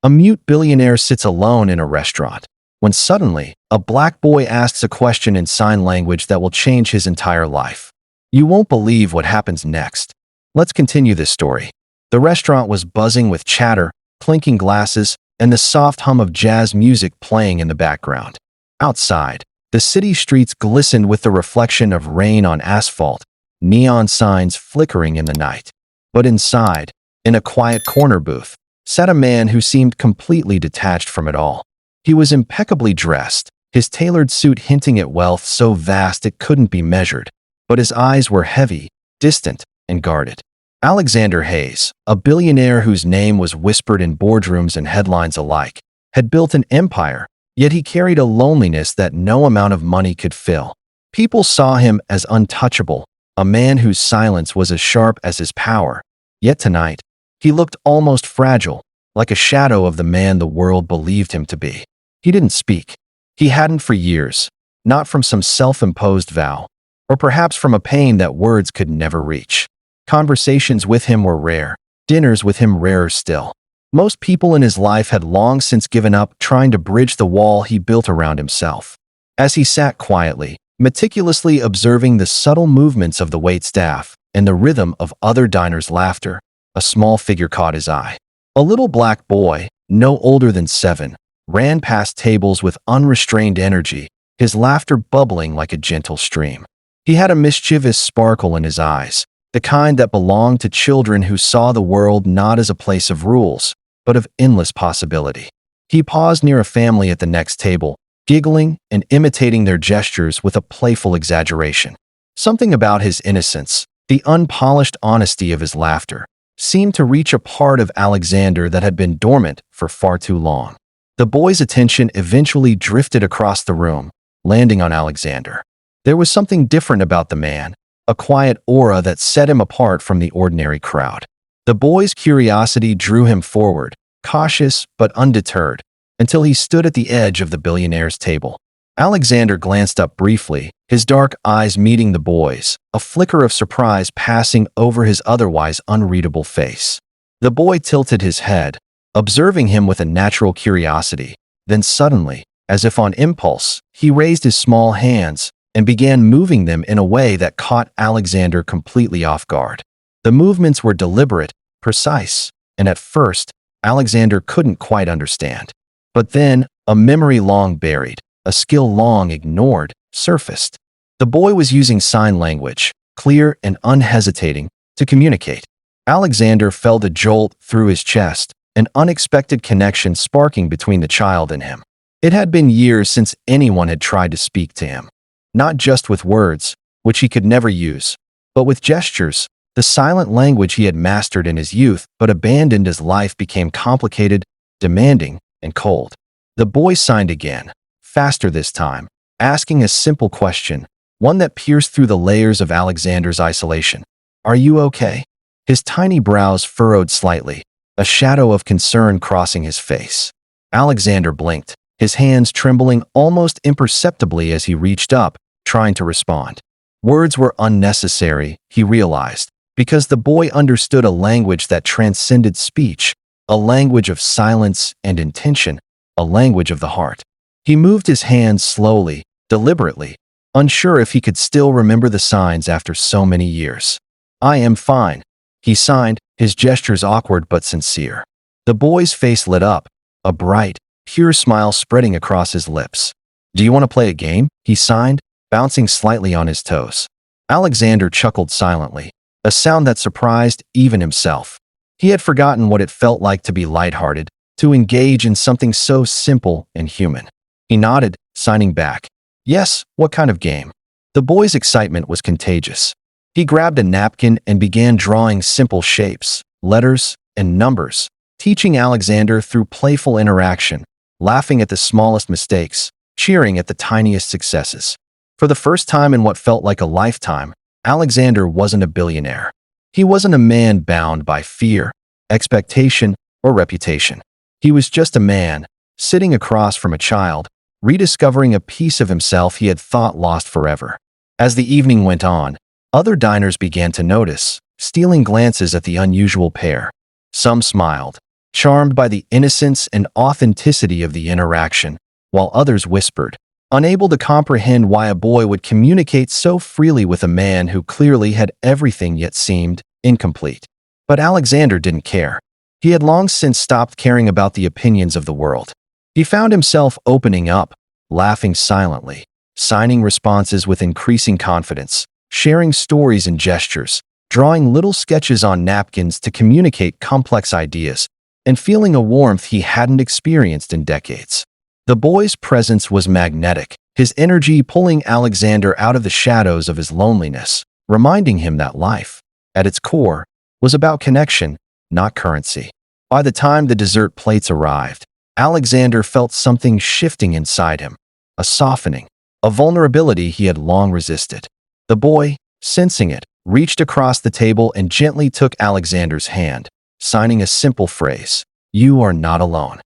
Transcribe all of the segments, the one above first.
A mute billionaire sits alone in a restaurant, when suddenly, a black boy asks a question in sign language that will change his entire life. You won't believe what happens next. Let's continue this story. The restaurant was buzzing with chatter, clinking glasses, and the soft hum of jazz music playing in the background. Outside, the city streets glistened with the reflection of rain on asphalt, neon signs flickering in the night. But inside, in a quiet corner booth, sat a man who seemed completely detached from it all. He was impeccably dressed, his tailored suit hinting at wealth so vast it couldn't be measured, but his eyes were heavy, distant, and guarded. Alexander Hayes, a billionaire whose name was whispered in boardrooms and headlines alike, had built an empire, yet he carried a loneliness that no amount of money could fill. People saw him as untouchable, a man whose silence was as sharp as his power. Yet tonight, he looked almost fragile, like a shadow of the man the world believed him to be. He didn't speak. He hadn't for years, not from some self-imposed vow, or perhaps from a pain that words could never reach. Conversations with him were rare, dinners with him rarer still. Most people in his life had long since given up trying to bridge the wall he built around himself. As he sat quietly, meticulously observing the subtle movements of the waitstaff and the rhythm of other diners' laughter, a small figure caught his eye. A little black boy, no older than 7, ran past tables with unrestrained energy, his laughter bubbling like a gentle stream. He had a mischievous sparkle in his eyes, the kind that belonged to children who saw the world not as a place of rules, but of endless possibility. He paused near a family at the next table, giggling and imitating their gestures with a playful exaggeration. Something about his innocence, the unpolished honesty of his laughter, seemed to reach a part of Alexander that had been dormant for far too long. The boy's attention eventually drifted across the room, landing on Alexander. There was something different about the man, a quiet aura that set him apart from the ordinary crowd. The boy's curiosity drew him forward, cautious but undeterred, until he stood at the edge of the billionaire's table. Alexander glanced up briefly, his dark eyes meeting the boy's, a flicker of surprise passing over his otherwise unreadable face. The boy tilted his head, observing him with a natural curiosity. Then suddenly, as if on impulse, he raised his small hands and began moving them in a way that caught Alexander completely off guard. The movements were deliberate, precise, and at first, Alexander couldn't quite understand. But then, a memory long buried, a skill long ignored, surfaced. The boy was using sign language, clear and unhesitating, to communicate. Alexander felt a jolt through his chest, an unexpected connection sparking between the child and him. It had been years since anyone had tried to speak to him. Not just with words, which he could never use, but with gestures, the silent language he had mastered in his youth but abandoned as life became complicated, demanding, and cold. The boy signed again, faster this time, asking a simple question, one that pierced through the layers of Alexander's isolation. "Are you okay?" His tiny brows furrowed slightly, a shadow of concern crossing his face. Alexander blinked, his hands trembling almost imperceptibly as he reached up, trying to respond. Words were unnecessary, he realized, because the boy understood a language that transcended speech, a language of silence and intention, a language of the heart. He moved his hands slowly, deliberately, unsure if he could still remember the signs after so many years. "I am fine," he signed, his gestures awkward but sincere. The boy's face lit up, a bright, pure smile spreading across his lips. "Do you want to play a game?" he signed, bouncing slightly on his toes. Alexander chuckled silently, a sound that surprised even himself. He had forgotten what it felt like to be lighthearted, to engage in something so simple and human. He nodded, signing back. "Yes, what kind of game?" The boy's excitement was contagious. He grabbed a napkin and began drawing simple shapes, letters, and numbers, teaching Alexander through playful interaction, laughing at the smallest mistakes, cheering at the tiniest successes. For the first time in what felt like a lifetime, Alexander wasn't a billionaire. He wasn't a man bound by fear, expectation, or reputation. He was just a man, sitting across from a child, rediscovering a piece of himself he had thought lost forever. As the evening went on, other diners began to notice, stealing glances at the unusual pair. Some smiled, charmed by the innocence and authenticity of the interaction, while others whispered, unable to comprehend why a boy would communicate so freely with a man who clearly had everything yet seemed incomplete. But Alexander didn't care. He had long since stopped caring about the opinions of the world. He found himself opening up, laughing silently, signing responses with increasing confidence, sharing stories and gestures, drawing little sketches on napkins to communicate complex ideas, and feeling a warmth he hadn't experienced in decades. The boy's presence was magnetic, his energy pulling Alexander out of the shadows of his loneliness, reminding him that life, at its core, was about connection, not currency. By the time the dessert plates arrived, Alexander felt something shifting inside him, a softening, a vulnerability he had long resisted. The boy, sensing it, reached across the table and gently took Alexander's hand, signing a simple phrase, "You are not alone."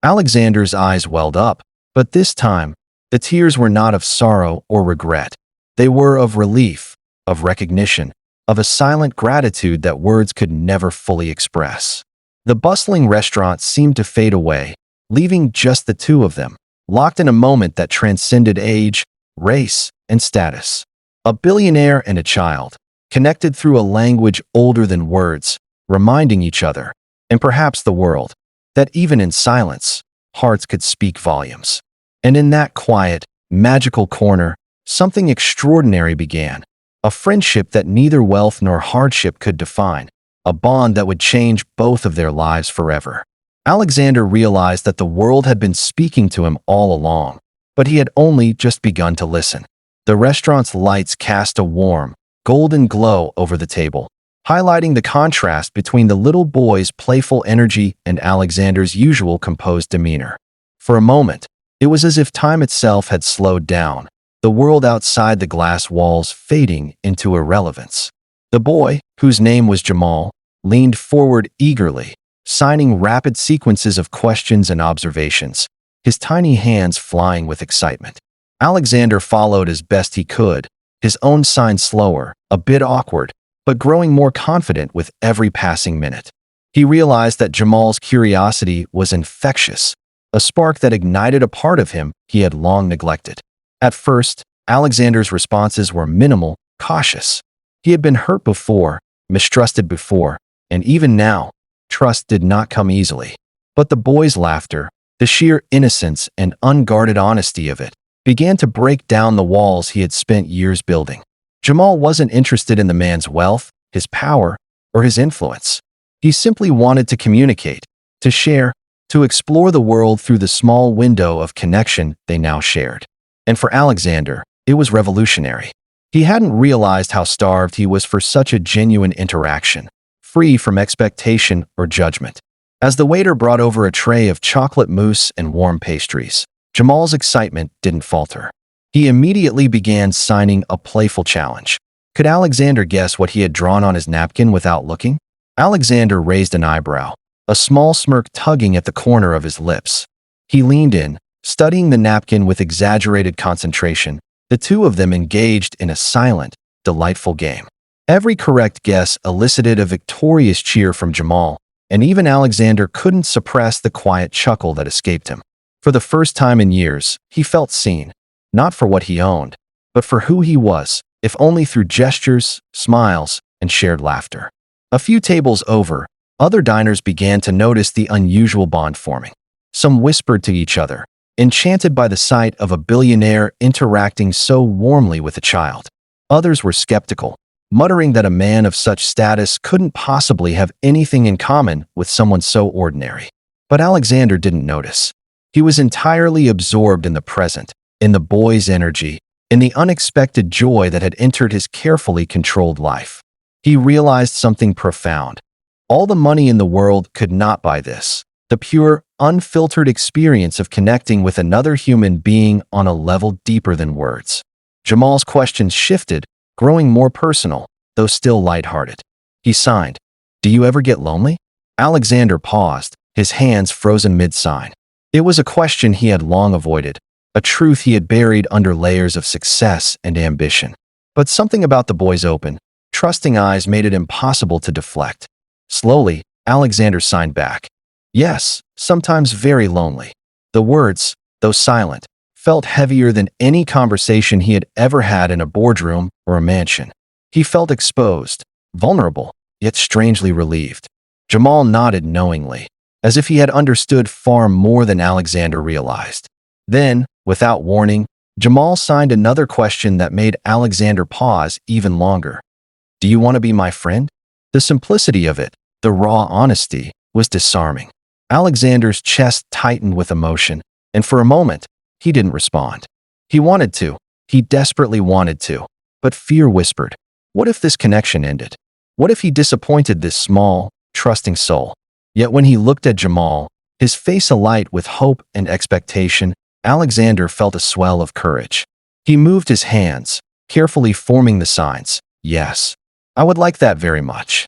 Alexander's eyes welled up, but this time, the tears were not of sorrow or regret. They were of relief, of recognition, of a silent gratitude that words could never fully express. The bustling restaurant seemed to fade away, leaving just the two of them, locked in a moment that transcended age, race, and status. A billionaire and a child, connected through a language older than words, reminding each other, and perhaps the world, that even in silence, hearts could speak volumes. And in that quiet, magical corner, something extraordinary began. A friendship that neither wealth nor hardship could define, a bond that would change both of their lives forever. Alexander realized that the world had been speaking to him all along, but he had only just begun to listen. The restaurant's lights cast a warm, golden glow over the table, highlighting the contrast between the little boy's playful energy and Alexander's usual composed demeanor. For a moment, it was as if time itself had slowed down, the world outside the glass walls fading into irrelevance. The boy, whose name was Jamal, leaned forward eagerly, signing rapid sequences of questions and observations, his tiny hands flying with excitement. Alexander followed as best he could, his own sign slower, a bit awkward, but growing more confident with every passing minute. He realized that Jamal's curiosity was infectious, a spark that ignited a part of him he had long neglected. At first, Alexander's responses were minimal, cautious. He had been hurt before, mistrusted before, and even now, trust did not come easily. But the boy's laughter, the sheer innocence and unguarded honesty of it, began to break down the walls he had spent years building. Jamal wasn't interested in the man's wealth, his power, or his influence. He simply wanted to communicate, to share, to explore the world through the small window of connection they now shared. And for Alexander, it was revolutionary. He hadn't realized how starved he was for such a genuine interaction, free from expectation or judgment. As the waiter brought over a tray of chocolate mousse and warm pastries, Jamal's excitement didn't falter. He immediately began signing a playful challenge. Could Alexander guess what he had drawn on his napkin without looking? Alexander raised an eyebrow, a small smirk tugging at the corner of his lips. He leaned in, studying the napkin with exaggerated concentration. The two of them engaged in a silent, delightful game. Every correct guess elicited a victorious cheer from Jamal, and even Alexander couldn't suppress the quiet chuckle that escaped him. For the first time in years, he felt seen, not for what he owned, but for who he was, if only through gestures, smiles, and shared laughter. A few tables over, other diners began to notice the unusual bond forming. Some whispered to each other, enchanted by the sight of a billionaire interacting so warmly with a child. Others were skeptical, muttering that a man of such status couldn't possibly have anything in common with someone so ordinary. But Alexander didn't notice. He was entirely absorbed in the present, in the boy's energy, in the unexpected joy that had entered his carefully controlled life. He realized something profound. All the money in the world could not buy this, the pure, unfiltered experience of connecting with another human being on a level deeper than words. Jamal's questions shifted, growing more personal, though still lighthearted. He signed, "Do you ever get lonely?" Alexander paused, his hands frozen mid-sign. It was a question he had long avoided, a truth he had buried under layers of success and ambition. But something about the boy's open, trusting eyes made it impossible to deflect. Slowly, Alexander signed back. Yes, sometimes very lonely. The words, though silent, felt heavier than any conversation he had ever had in a boardroom or a mansion. He felt exposed, vulnerable, yet strangely relieved. Jamal nodded knowingly, as if he had understood far more than Alexander realized. Then, without warning, Jamal signed another question that made Alexander pause even longer. Do you want to be my friend? The simplicity of it, the raw honesty, was disarming. Alexander's chest tightened with emotion, and for a moment, he didn't respond. He wanted to. He desperately wanted to. But fear whispered, what if this connection ended? What if he disappointed this small, trusting soul? Yet when he looked at Jamal, his face alight with hope and expectation, Alexander felt a swell of courage. He moved his hands, carefully forming the signs. Yes, I would like that very much.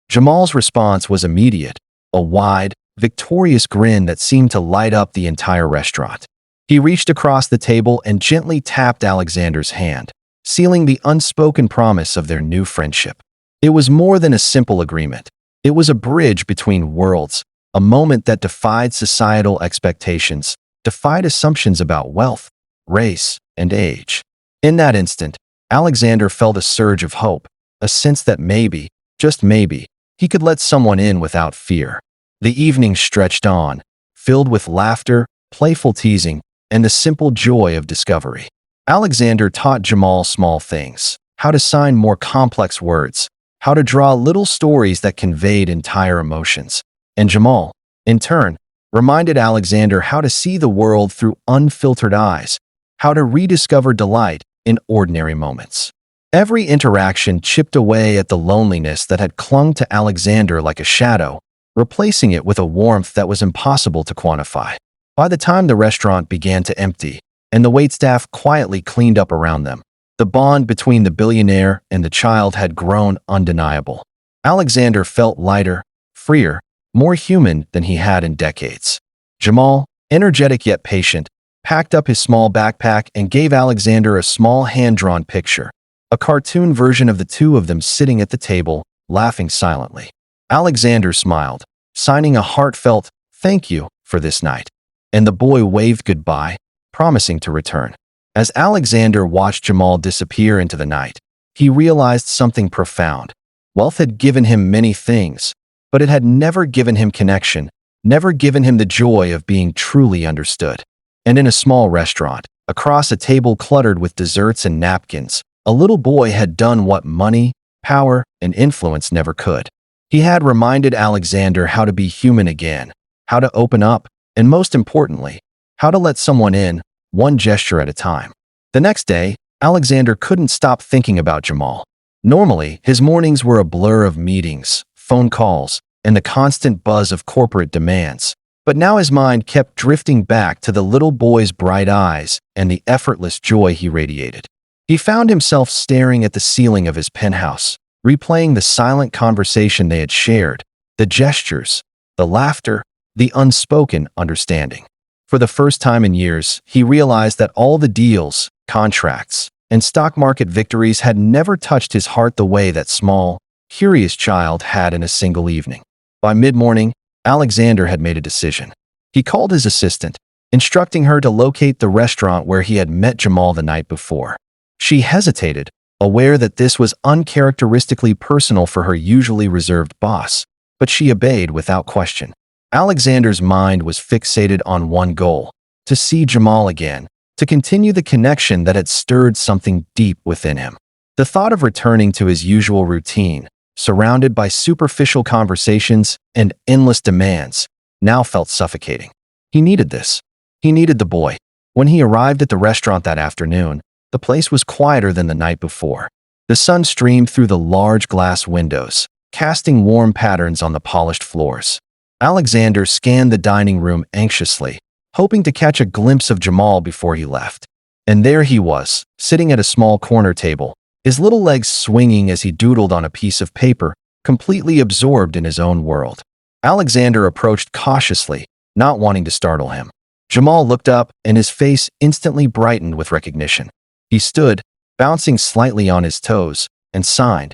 Jamal's response was immediate, a wide, victorious grin that seemed to light up the entire restaurant. He reached across the table and gently tapped Alexander's hand, sealing the unspoken promise of their new friendship. It was more than a simple agreement. It was a bridge between worlds, a moment that defied societal expectations, defied assumptions about wealth, race, and age. In that instant, Alexander felt a surge of hope, a sense that maybe, just maybe, he could let someone in without fear. The evening stretched on, filled with laughter, playful teasing, and the simple joy of discovery. Alexander taught Jamal small things, how to sign more complex words, how to draw little stories that conveyed entire emotions. And Jamal, in turn, reminded Alexander how to see the world through unfiltered eyes, how to rediscover delight in ordinary moments. Every interaction chipped away at the loneliness that had clung to Alexander like a shadow, replacing it with a warmth that was impossible to quantify. By the time the restaurant began to empty, and the waitstaff quietly cleaned up around them, the bond between the billionaire and the child had grown undeniable. Alexander felt lighter, freer, more human than he had in decades. Jamal, energetic yet patient, packed up his small backpack and gave Alexander a small hand-drawn picture, a cartoon version of the two of them sitting at the table, laughing silently. Alexander smiled, signing a heartfelt "thank you" for this night, and the boy waved goodbye, promising to return. As Alexander watched Jamal disappear into the night, he realized something profound. Wealth had given him many things, but it had never given him connection, never given him the joy of being truly understood. And in a small restaurant, across a table cluttered with desserts and napkins, a little boy had done what money, power, and influence never could. He had reminded Alexander how to be human again, how to open up, and most importantly, how to let someone in, one gesture at a time. The next day, Alexander couldn't stop thinking about Jamal. Normally, his mornings were a blur of meetings, phone calls, and the constant buzz of corporate demands. But now his mind kept drifting back to the little boy's bright eyes and the effortless joy he radiated. He found himself staring at the ceiling of his penthouse, replaying the silent conversation they had shared, the gestures, the laughter, the unspoken understanding. For the first time in years, he realized that all the deals, contracts, and stock market victories had never touched his heart the way that small, curious child had in a single evening. By mid-morning, Alexander had made a decision. He called his assistant, instructing her to locate the restaurant where he had met Jamal the night before. She hesitated, aware that this was uncharacteristically personal for her usually reserved boss, but she obeyed without question. Alexander's mind was fixated on one goal: to see Jamal again, to continue the connection that had stirred something deep within him. The thought of returning to his usual routine, surrounded by superficial conversations and endless demands, now felt suffocating. He needed this. He needed the boy. When he arrived at the restaurant that afternoon, the place was quieter than the night before. The sun streamed through the large glass windows, casting warm patterns on the polished floors. Alexander scanned the dining room anxiously, hoping to catch a glimpse of Jamal before he left. And there he was, sitting at a small corner table, his little legs swinging as he doodled on a piece of paper, completely absorbed in his own world. Alexander approached cautiously, not wanting to startle him. Jamal looked up, and his face instantly brightened with recognition. He stood, bouncing slightly on his toes, and signed.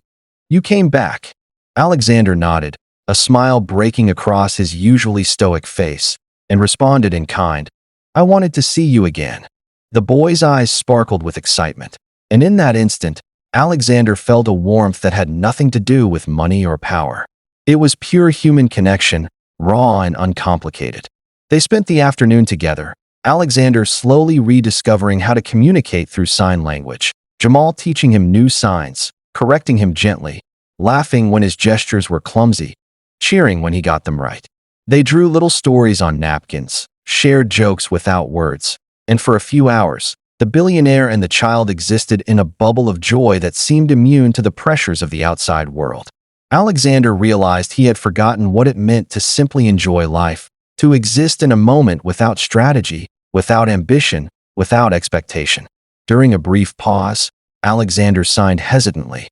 "You came back." Alexander nodded, a smile breaking across his usually stoic face, and responded in kind, "I wanted to see you again." The boy's eyes sparkled with excitement, and in that instant, Alexander felt a warmth that had nothing to do with money or power. It was pure human connection, raw and uncomplicated. They spent the afternoon together, Alexander slowly rediscovering how to communicate through sign language, Jamal teaching him new signs, correcting him gently, laughing when his gestures were clumsy, cheering when he got them right. They drew little stories on napkins, shared jokes without words, and for a few hours, the billionaire and the child existed in a bubble of joy that seemed immune to the pressures of the outside world. Alexander realized he had forgotten what it meant to simply enjoy life, to exist in a moment without strategy, without ambition, without expectation. During a brief pause, Alexander signed hesitantly,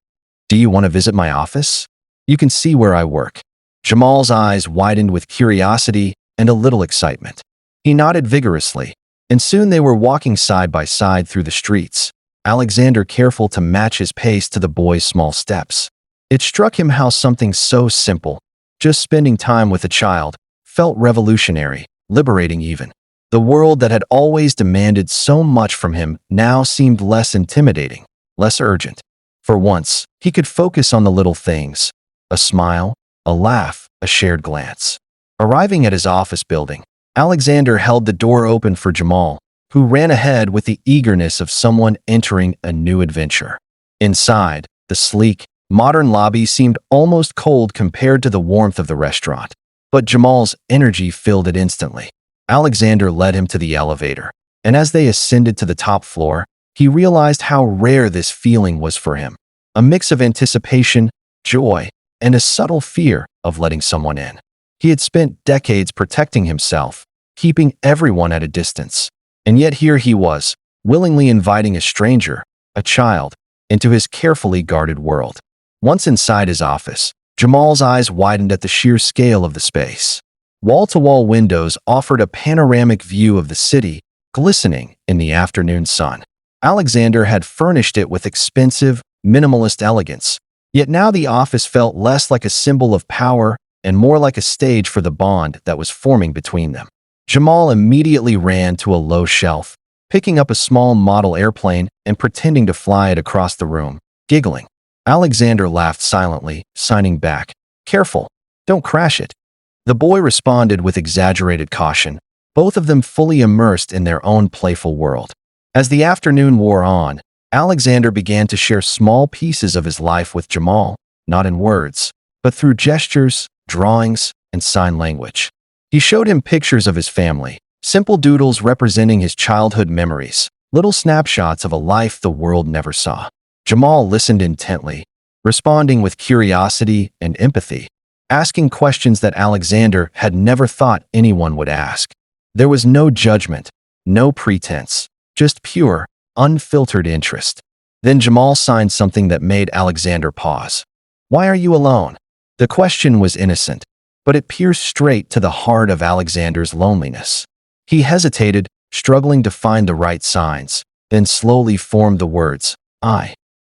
"Do you want to visit my office? You can see where I work." Jamal's eyes widened with curiosity and a little excitement. He nodded vigorously, and soon they were walking side by side through the streets, Alexander careful to match his pace to the boy's small steps. It struck him how something so simple, just spending time with a child, felt revolutionary, liberating even. The world that had always demanded so much from him now seemed less intimidating, less urgent. For once, he could focus on the little things, a smile, a laugh, a shared glance. Arriving at his office building, Alexander held the door open for Jamal, who ran ahead with the eagerness of someone entering a new adventure. Inside, the sleek, modern lobby seemed almost cold compared to the warmth of the restaurant, but Jamal's energy filled it instantly. Alexander led him to the elevator, and as they ascended to the top floor, he realized how rare this feeling was for him. A mix of anticipation, joy, and a subtle fear of letting someone in. He had spent decades protecting himself, keeping everyone at a distance, and yet here he was, willingly inviting a stranger, a child, into his carefully guarded world. Once inside his office, Jamal's eyes widened at the sheer scale of the space. Wall-to-wall windows offered a panoramic view of the city, glistening in the afternoon sun. Alexander had furnished it with expensive, minimalist elegance, yet now the office felt less like a symbol of power and more like a stage for the bond that was forming between them. Jamal immediately ran to a low shelf, picking up a small model airplane and pretending to fly it across the room, giggling. Alexander laughed silently, signing back, "Careful, don't crash it." The boy responded with exaggerated caution, both of them fully immersed in their own playful world. As the afternoon wore on, Alexander began to share small pieces of his life with Jamal, not in words, but through gestures, drawings, and sign language. He showed him pictures of his family, simple doodles representing his childhood memories, little snapshots of a life the world never saw. Jamal listened intently, responding with curiosity and empathy, asking questions that Alexander had never thought anyone would ask. There was no judgment, no pretense, just pure, unfiltered interest. Then Jamal signed something that made Alexander pause. "Why are you alone?" The question was innocent, but it pierced straight to the heart of Alexander's loneliness. He hesitated, struggling to find the right signs, then slowly formed the words, "I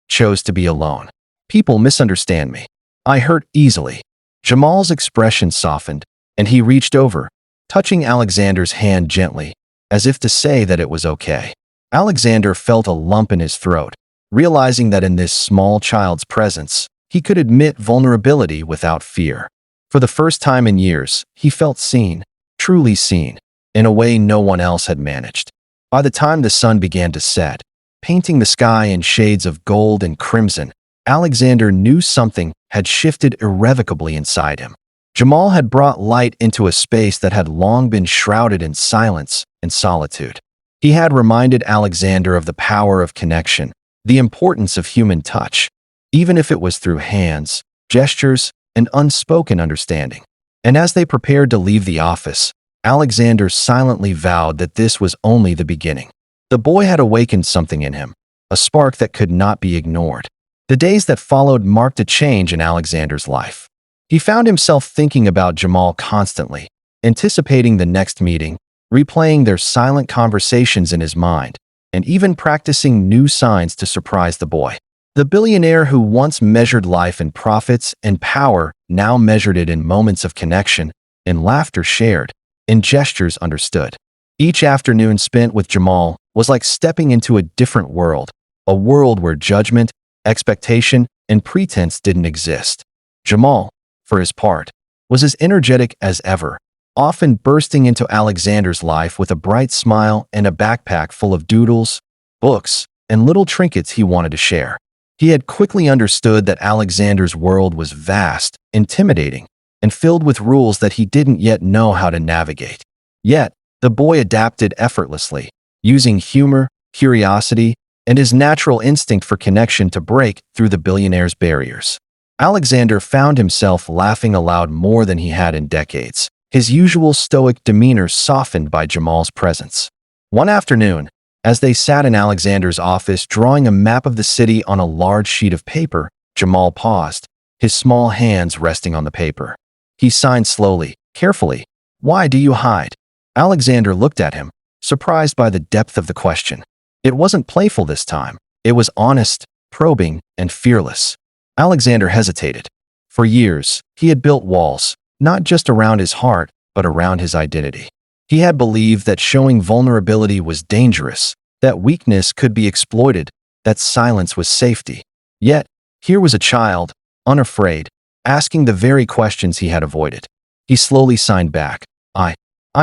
chose to be alone. People misunderstand me. I hurt easily." Jamal's expression softened, and he reached over, touching Alexander's hand gently, as if to say that it was okay. Alexander felt a lump in his throat, realizing that in this small child's presence, he could admit vulnerability without fear. For the first time in years, he felt seen, truly seen, in a way no one else had managed. By the time the sun began to set, painting the sky in shades of gold and crimson, Alexander knew something had shifted irrevocably inside him. Jamal had brought light into a space that had long been shrouded in silence and solitude. He had reminded Alexander of the power of connection, the importance of human touch, even if it was through hands, gestures, and unspoken understanding. And as they prepared to leave the office, Alexander silently vowed that this was only the beginning. The boy had awakened something in him, a spark that could not be ignored. The days that followed marked a change in Alexander's life. He found himself thinking about Jamal constantly, anticipating the next meeting, replaying their silent conversations in his mind, and even practicing new signs to surprise the boy. The billionaire who once measured life in profits and power now measured it in moments of connection, in laughter shared, in gestures understood. Each afternoon spent with Jamal was like stepping into a different world, a world where judgment, expectation, and pretense didn't exist. Jamal, for his part, was as energetic as ever, often bursting into Alexander's life with a bright smile and a backpack full of doodles, books, and little trinkets he wanted to share. He had quickly understood that Alexander's world was vast, intimidating, and filled with rules that he didn't yet know how to navigate. Yet, the boy adapted effortlessly, using humor, curiosity, and his natural instinct for connection to break through the billionaire's barriers. Alexander found himself laughing aloud more than he had in decades, his usual stoic demeanor softened by Jamal's presence. One afternoon, as they sat in Alexander's office drawing a map of the city on a large sheet of paper, Jamal paused, his small hands resting on the paper. He signed slowly, carefully. "Why do you hide?" Alexander looked at him, surprised by the depth of the question. It wasn't playful this time. It was honest, probing, and fearless. Alexander hesitated. For years, he had built walls, not just around his heart, but around his identity. He had believed that showing vulnerability was dangerous, that weakness could be exploited, that silence was safety. Yet, here was a child, unafraid, asking the very questions he had avoided. He slowly signed back. I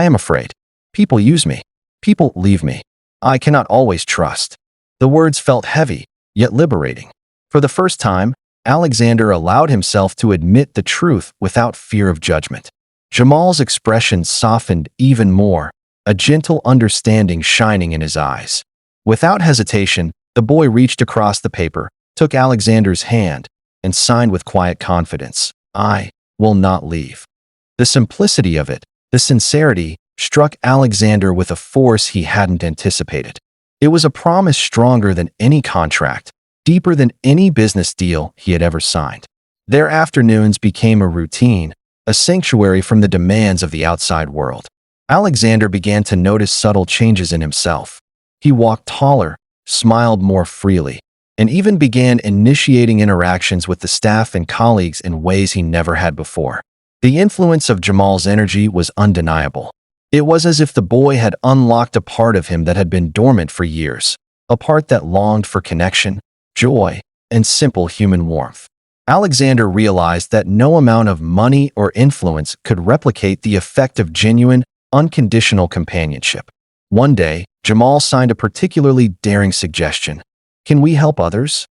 am afraid. People use me. People leave me. I cannot always trust." The words felt heavy, yet liberating. For the first time, Alexander allowed himself to admit the truth without fear of judgment. Jamal's expression softened even more, a gentle understanding shining in his eyes. Without hesitation, the boy reached across the paper, took Alexander's hand, and signed with quiet confidence. "I will not leave." The simplicity of it, the sincerity, struck Alexander with a force he hadn't anticipated. It was a promise stronger than any contract, deeper than any business deal he had ever signed. Their afternoons became a routine, a sanctuary from the demands of the outside world. Alexander began to notice subtle changes in himself. He walked taller, smiled more freely, and even began initiating interactions with the staff and colleagues in ways he never had before. The influence of Jamal's energy was undeniable. It was as if the boy had unlocked a part of him that had been dormant for years, a part that longed for connection, joy, and simple human warmth. Alexander realized that no amount of money or influence could replicate the effect of genuine, unconditional companionship. One day, Jamal signed a particularly daring suggestion. "Can we help others?"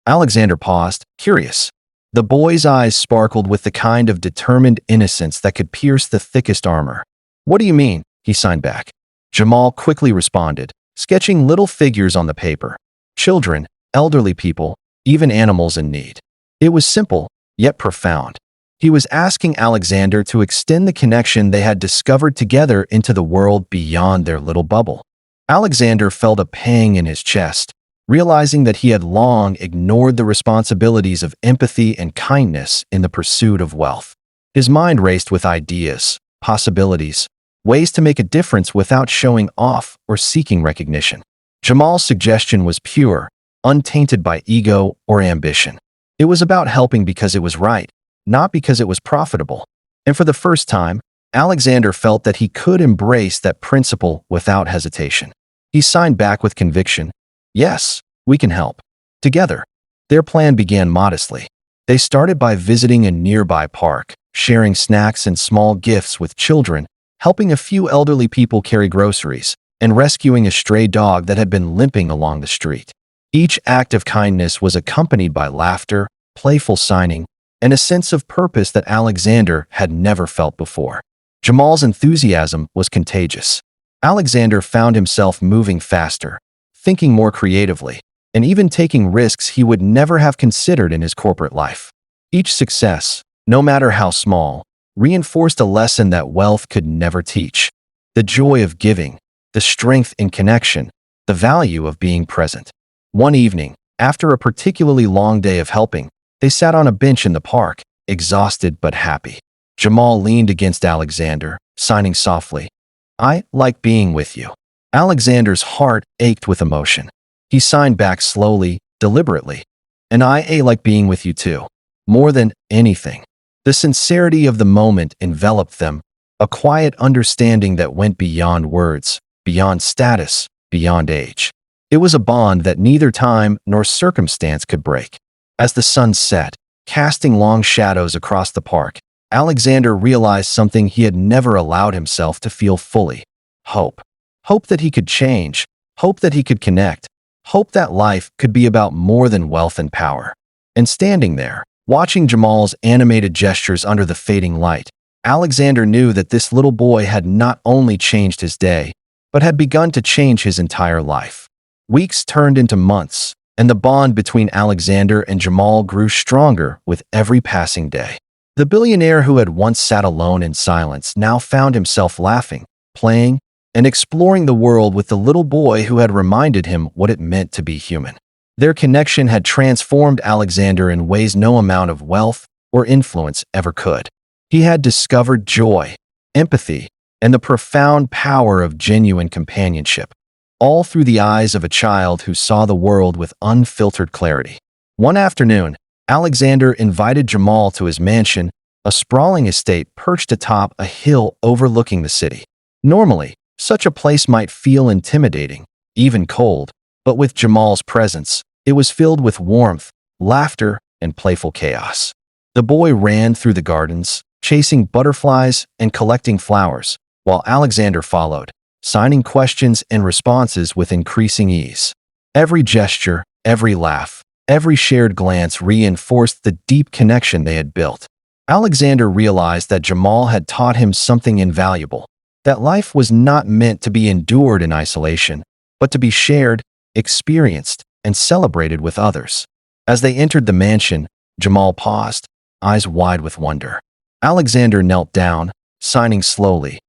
Alexander paused, curious. The boy's eyes sparkled with the kind of determined innocence that could pierce the thickest armor. "What do you mean?" he signed back. Jamal quickly responded, sketching little figures on the paper. Children, elderly people, even animals in need. It was simple, yet profound. He was asking Alexander to extend the connection they had discovered together into the world beyond their little bubble. Alexander felt a pang in his chest, realizing that he had long ignored the responsibilities of empathy and kindness in the pursuit of wealth. His mind raced with ideas, possibilities, ways to make a difference without showing off or seeking recognition. Jamal's suggestion was pure, untainted by ego or ambition. It was about helping because it was right, not because it was profitable. And for the first time, Alexander felt that he could embrace that principle without hesitation. He signed back with conviction. "Yes, we can help. Together." Their plan began modestly. They started by visiting a nearby park, sharing snacks and small gifts with children, helping a few elderly people carry groceries, and rescuing a stray dog that had been limping along the street. Each act of kindness was accompanied by laughter, playful signing, and a sense of purpose that Alexander had never felt before. Jamal's enthusiasm was contagious. Alexander found himself moving faster, thinking more creatively, and even taking risks he would never have considered in his corporate life. Each success, no matter how small, reinforced a lesson that wealth could never teach: the joy of giving, the strength in connection, the value of being present. One evening, after a particularly long day of helping, they sat on a bench in the park, exhausted but happy. Jamal leaned against Alexander, signing softly, "I like being with you." Alexander's heart ached with emotion. He signed back slowly, deliberately, "And I like being with you too. More than anything." The sincerity of the moment enveloped them, a quiet understanding that went beyond words, beyond status, beyond age. It was a bond that neither time nor circumstance could break. As the sun set, casting long shadows across the park, Alexander realized something he had never allowed himself to feel fully: hope. Hope that he could change, hope that he could connect, hope that life could be about more than wealth and power. And standing there, watching Jamal's animated gestures under the fading light, Alexander knew that this little boy had not only changed his day, but had begun to change his entire life. Weeks turned into months, and the bond between Alexander and Jamal grew stronger with every passing day. The billionaire who had once sat alone in silence now found himself laughing, playing, and exploring the world with the little boy who had reminded him what it meant to be human. Their connection had transformed Alexander in ways no amount of wealth or influence ever could. He had discovered joy, empathy, and the profound power of genuine companionship, all through the eyes of a child who saw the world with unfiltered clarity. One afternoon, Alexander invited Jamal to his mansion, a sprawling estate perched atop a hill overlooking the city. Normally, such a place might feel intimidating, even cold, but with Jamal's presence, it was filled with warmth, laughter, and playful chaos. The boy ran through the gardens, chasing butterflies and collecting flowers, while Alexander followed, signing questions and responses with increasing ease. Every gesture, every laugh, every shared glance reinforced the deep connection they had built. Alexander realized that Jamal had taught him something invaluable, that life was not meant to be endured in isolation, but to be shared, experienced, and celebrated with others. As they entered the mansion, Jamal paused, eyes wide with wonder. Alexander knelt down, signing slowly.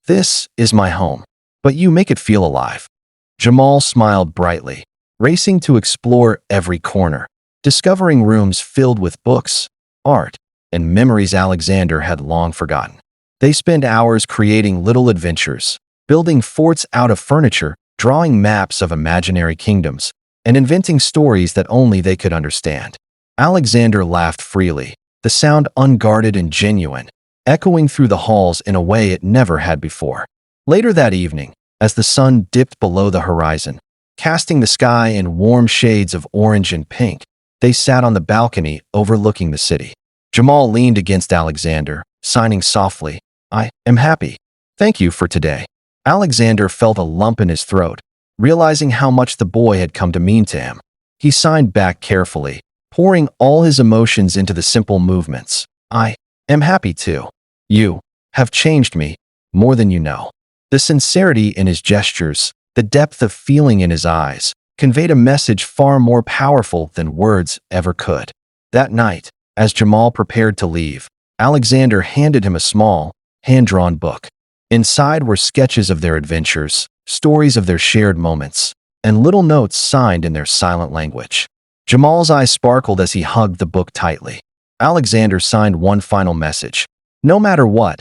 "This is my home, but you make it feel alive." Jamal smiled brightly, racing to explore every corner, discovering rooms filled with books, art, and memories Alexander had long forgotten. They spent hours creating little adventures, building forts out of furniture, drawing maps of imaginary kingdoms, and inventing stories that only they could understand. Alexander laughed freely, the sound unguarded and genuine, echoing through the halls in a way it never had before. Later that evening, as the sun dipped below the horizon, casting the sky in warm shades of orange and pink, they sat on the balcony overlooking the city. Jamal leaned against Alexander, signing softly, "I am happy. Thank you for today." Alexander felt a lump in his throat, realizing how much the boy had come to mean to him. He signed back carefully, pouring all his emotions into the simple movements. "I am happy too. You have changed me more than you know." The sincerity in his gestures, the depth of feeling in his eyes, conveyed a message far more powerful than words ever could. That night, as Jamal prepared to leave, Alexander handed him a small, hand-drawn book. Inside were sketches of their adventures, stories of their shared moments, and little notes signed in their silent language. Jamal's eyes sparkled as he hugged the book tightly. Alexander signed one final message: "No matter what,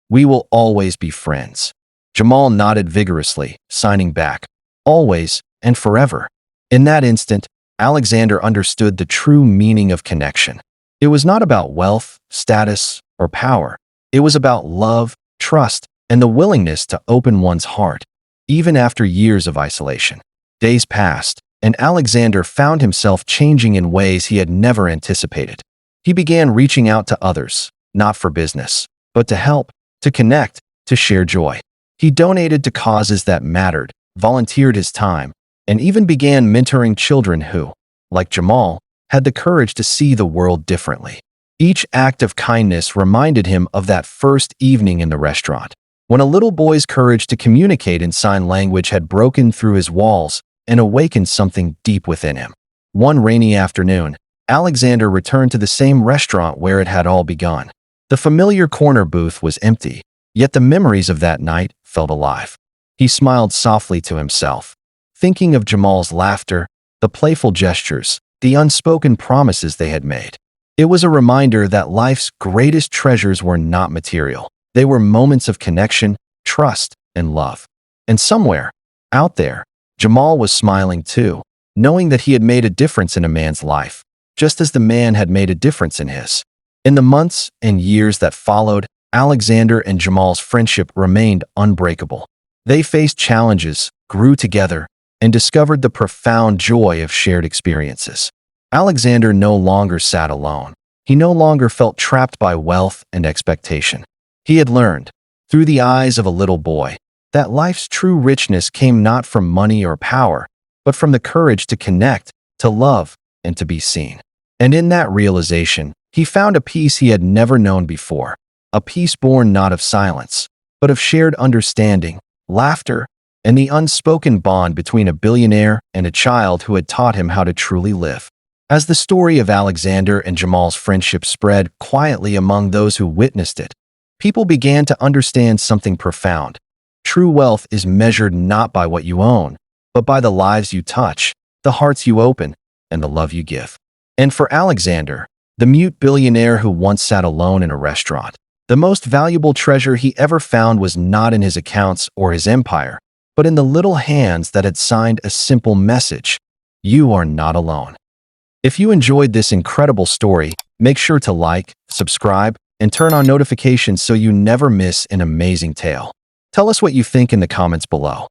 we will always be friends." Jamal nodded vigorously, signing back, "Always and forever." In that instant, Alexander understood the true meaning of connection. It was not about wealth, status, or power. It was about love, trust, and the willingness to open one's heart, even after years of isolation. Days passed, and Alexander found himself changing in ways he had never anticipated. He began reaching out to others, not for business, but to help, to connect, to share joy. He donated to causes that mattered, volunteered his time, and even began mentoring children who, like Jamal, had the courage to see the world differently. Each act of kindness reminded him of that first evening in the restaurant, when a little boy's courage to communicate in sign language had broken through his walls and awakened something deep within him. One rainy afternoon, Alexander returned to the same restaurant where it had all begun. The familiar corner booth was empty, yet the memories of that night felt alive. He smiled softly to himself, thinking of Jamal's laughter, the playful gestures, the unspoken promises they had made. It was a reminder that life's greatest treasures were not material. They were moments of connection, trust, and love. And somewhere, out there, Jamal was smiling too, knowing that he had made a difference in a man's life, just as the man had made a difference in his. In the months and years that followed, Alexander and Jamal's friendship remained unbreakable. They faced challenges, grew together, and discovered the profound joy of shared experiences. Alexander no longer sat alone. He no longer felt trapped by wealth and expectation. He had learned, through the eyes of a little boy, that life's true richness came not from money or power, but from the courage to connect, to love, and to be seen. And in that realization, he found a peace he had never known before, a peace born not of silence, but of shared understanding, laughter, and the unspoken bond between a billionaire and a child who had taught him how to truly live. As the story of Alexander and Jamal's friendship spread quietly among those who witnessed it, people began to understand something profound. True wealth is measured not by what you own, but by the lives you touch, the hearts you open, and the love you give. And for Alexander, the mute billionaire who once sat alone in a restaurant, the most valuable treasure he ever found was not in his accounts or his empire, but in the little hands that had signed a simple message: "You are not alone." If you enjoyed this incredible story, make sure to like, subscribe, and turn on notifications so you never miss an amazing tale. Tell us what you think in the comments below.